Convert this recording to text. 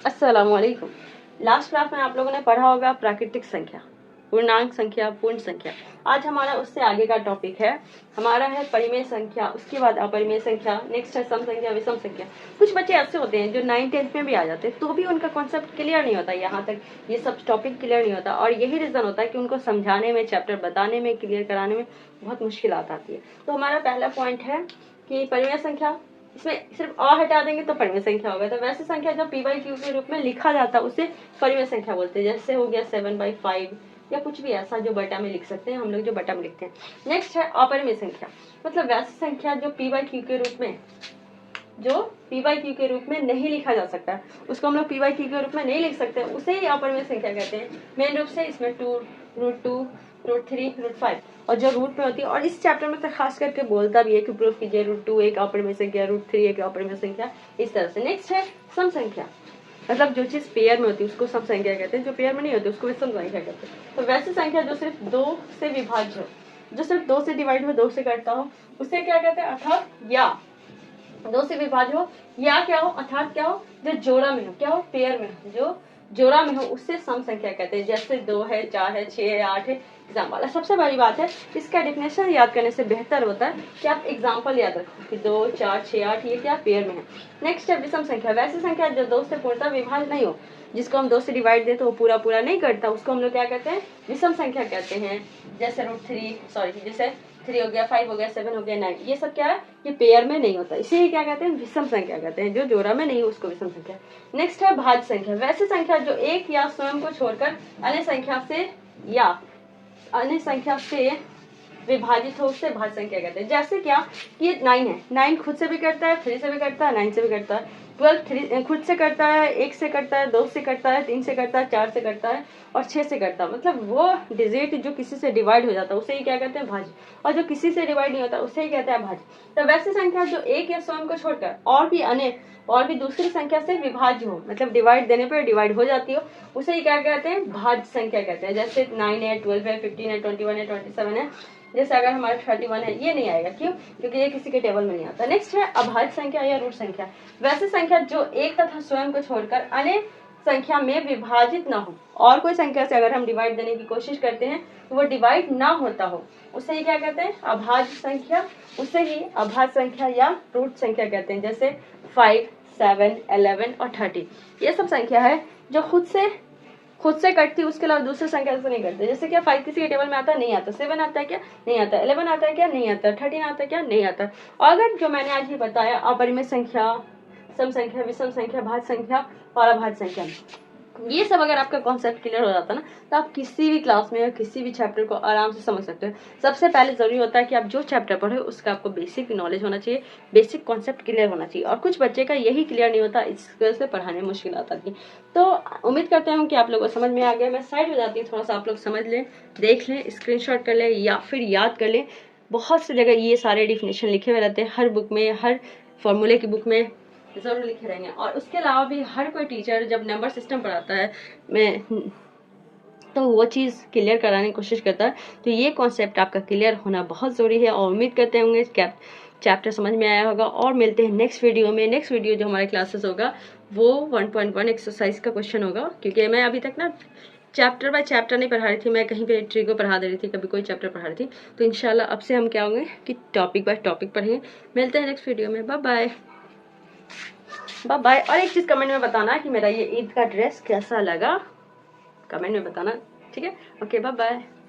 अस्सलामुअलैकुम। Last class में आप लोगों ने पढ़ा होगा प्राकृतिक संख्या, पूर्णांक संख्या, पूर्ण संख्या। आज हमारा उससे आगे का टॉपिक है, हमारा है परिमेय संख्या, उसके बाद अपरिमेय संख्या, नेक्स्ट है सम संख्या, विषम संख्या। कुछ बच्चे ऐसे होते हैं जो 9th 10th में भी आ जाते हैं तो भी उनका कॉन्सेप्ट क्लियर नहीं होता, यहाँ तक ये सब टॉपिक क्लियर नहीं होता, और यही रीजन होता है कि उनको समझाने में, चैप्टर बताने में, क्लियर कराने में बहुत मुश्किल आती है। तो हमारा पहला पॉइंट है कि परिमेय संख्या, इसमें सिर्फ अ हटा देंगे तो परिमेय संख्या होगा। तो वैसे संख्या जब p by q के रूप में लिखा जाता है उसे परिमेय संख्या बोलते हैं। जैसे हो गया 7/5 या कुछ भी ऐसा जो बटा में लिख सकते हैं, हम लोग जो बटा में लिखते हैं। नेक्स्ट है अपरिमेय संख्या, मतलब वैसी संख्या जो p by q के रूप में, जो p by q के रूप में नहीं लिखा जा सकता, उसको हम लोग p by q के रूप में नहीं लिख सकते, उसे ही अपरिमेय संख्या कहते हैं। मेन रूप से इसमें 2, √2, √3, √5 और जो रूट में होती है, और इस चैप्टर में तो खास करके बोलता भी है कि प्रूफ कीजिए √2 एक अपरिमेय संख्या, √3 एक अपरिमेय संख्या, इस तरह से। नेक्स्ट है सम संख्या, मतलब जो चीज पेयर में होती है उसको सम संख्या कहते हैं, जो पेयर में नहीं होती उसको विषम संख्या कहते हैं। तो वैसी संख्या जो सिर्फ 2 से विभाज्य हो, जो सिर्फ 2 से डिवाइड हो, 2 से कटता हो, उसे क्या कहते हैं? अर्थात या 2 से विभाज्य हो, या क्या हो? अर्थात क्या हो? जो जोड़ा में हो, क्या हो? पेयर में हो, जो जोड़ा में हो, उससे सम संख्या कहते हैं। जैसे 2 है, 4 है, 6 है, 8 है, एग्जाम्पल। सबसे बड़ी बात है, इसका डेफिनेशन याद करने से बेहतर होता है कि आप एग्जाम्पल याद रखो कि 2, 4, 6, 8 ये क्या पेयर में है। नेक्स्ट है विषम संख्या, वैसी संख्या जो 2 से पूर्णतः विभाज्य नहीं हो, जिसको हम 2 से डिवाइड दे तो वो पूरा पूरा नहीं करता, उसको हम लोग क्या कहते हैं? विषम संख्या कहते हैं। जैसे जैसे 3 हो गया, 5 हो गया, 7 हो गया, 9, ये सब क्या है? ये पेयर में नहीं होता, इसे क्या कहते हैं? विषम संख्या कहते हैं। जो जोड़ा में नहीं हो उसको विषम संख्या। नेक्स्ट है भाज्य संख्या, वैसी संख्या जो एक या स्वयं को छोड़कर अन्य संख्या से विभाजित हो, उससे भाज्य संख्या कहते हैं। जैसे क्या कि 9 है, 9 खुद से भी करता है, 3 से भी करता है, 9 से भी करता है। 12 खुद से करता है, 1 से करता है, 2 से करता है, 3 से करता है, 4 से करता है और 6 से करता है। मतलब वो डिजिट जो किसी से डिवाइड हो जाता है उसे ही क्या कहते हैं? भाज्य, और जो किसी से डिवाइड नहीं होता उसे ही कहते हैं भाज्य। तो वैसी संख्या जो एक या स्वयं को छोड़कर और भी दूसरी संख्या से विभाज्य हो, मतलब डिवाइड देने पर डिवाइड हो जाती हो, उसे ही क्या कहते हैं? भाज्य संख्या कहते हैं। जैसे 9 है, 12 है, 15 है, 21 है, 27 है। जैसे अगर हमारा 31 है, ये नहीं आएगा, क्यों? क्योंकि ये किसी के टेबल में नहीं आता। नेक्स्ट है अभाज्य संख्या या रूट संख्या, वैसी संख्या जो एक तथा स्वयं को छोड़कर अन्य संख्या में विभाजित ना हो, और कोई संख्या से अगर हम डिवाइड देने की कोशिश करते हैं तो वो डिवाइड ना होता हो, उसे ही क्या कहते हैं? अभाज्य संख्या, उसे ही अभाज्य संख्या या रूट संख्या कहते हैं। जैसे 5, 7, 11 और 30 ये सब संख्या है जो खुद से कटती, उसके अलावा दूसरी संख्या से नहीं करते। जैसे क्या 5 किसी के टेबल में आता है? नहीं आता। 7 आता है क्या? नहीं आता। 11 आता है क्या? नहीं आता। 13 आता है क्या? नहीं आता। और अगर जो मैंने आज ही बताया अपरिमेय संख्या, सम संख्या, विषम संख्या, भाज्य संख्या और अभाज्य संख्या, ये सब अगर आपका कॉन्सेप्ट क्लियर हो जाता है ना, तो आप किसी भी क्लास में या किसी भी चैप्टर को आराम से समझ सकते हो। सबसे पहले जरूरी होता है कि आप जो चैप्टर पढ़े उसका आपको बेसिक नॉलेज होना चाहिए, बेसिक कॉन्सेप्ट क्लियर होना चाहिए, और कुछ बच्चे का यही क्लियर नहीं होता, इस वजह से पढ़ाने में मुश्किल आती है। तो उम्मीद करते हैं कि आप लोगों को समझ में आ गया। मैं साइड हो जाती हूँ, थोड़ा सा आप लोग समझ लें, देख लें, स्क्रीनशॉट कर लें या फिर याद कर लें। बहुत सी जगह ये सारे डिफिनेशन लिखे हुए रहते हैं, हर बुक में, हर फॉर्मूले की बुक में जरूर लिखे रहेंगे। और उसके अलावा भी हर कोई टीचर जब नंबर सिस्टम पढ़ाता है तो वो चीज़ क्लियर कराने की कोशिश करता है। तो ये कॉन्सेप्ट आपका क्लियर होना बहुत ज़रूरी है, और उम्मीद करते होंगे चैप्टर समझ में आया होगा। और मिलते हैं नेक्स्ट वीडियो में। नेक्स्ट वीडियो जो हमारे क्लासेस होगा वो 1.1 एक्सरसाइज का क्वेश्चन होगा, क्योंकि मैं अभी तक ना चैप्टर बाय चैप्टर नहीं पढ़ा रही थी, मैं कहीं पे ट्री को पढ़ा दे रही थी, कभी कोई चैप्टर पढ़ा रही थी। तो इंशाल्लाह अब से हम क्या होंगे कि टॉपिक बाय टॉपिक पढ़ेंगे। मिलते हैं नेक्स्ट वीडियो में। Bye bye bye bye. और एक चीज़ कमेंट में बताना कि मेरा ये ईद का ड्रेस कैसा लगा, कमेंट में बताना, ठीक है? Okay, bye bye.